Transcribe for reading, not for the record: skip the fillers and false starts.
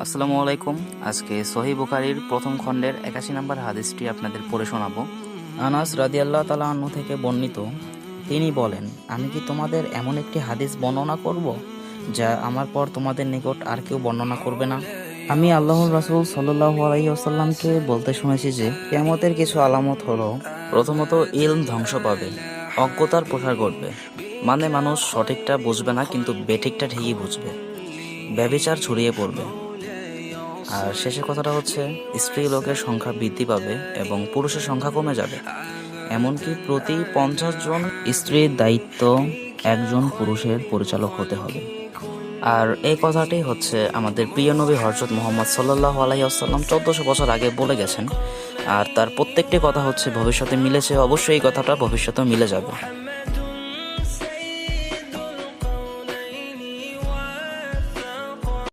আসসালামু আলাইকুম। আজকে সহিহ বুখারীর প্রথম খণ্ডের ৮১ নম্বর হাদিসটি আপনাদের পড়ে শোনাবো। আনাস রাদিয়াল্লাহু তাআলা আনহু থেকে বর্ণিত, তিনি বলেন, আমি কি তোমাদের এমন একটি হাদিস বর্ণনা করব যা আমার পর তোমাদের নিকট আর কেউ বর্ণনা করবে না? আমি আল্লাহর রাসূল সাল্লাল্লাহু আলাইহি ওয়াসাল্লামকে বলতে শুনেছি যে কিয়ামতের কিছু আলামত হলো, প্রথমত ইলম ধ্বংস পাবে, অজ্ঞতার প্রসার ঘটবে, মানে মানুষ সঠিকটা বুঝবে না কিন্তু বেঠিকটা ঠিকই বুঝবে, ব্যভিচার ছড়িয়ে পড়বে, আর শেষের কথাটা হচ্ছে স্ত্রী লোকের সংখ্যা বৃদ্ধি পাবে এবং পুরুষের সংখ্যা কমে যাবে। এমনকি প্রতি 50 জন স্ত্রীর দায়িত্ব একজন পুরুষের পরিচালক হতে হবে। আর এই কথাটি হচ্ছে আমাদের প্রিয় নবী হযরত মুহাম্মদ সাল্লাল্লাহু আলাইহি ওয়াসাল্লাম 1400 বছর আগে বলে গেছেন। আর তার প্রত্যেকটি কথা হচ্ছে ভবিষ্যতে মিলেছে, অবশ্যই এই কথাটা ভবিষ্যতেও মিলে যাবে।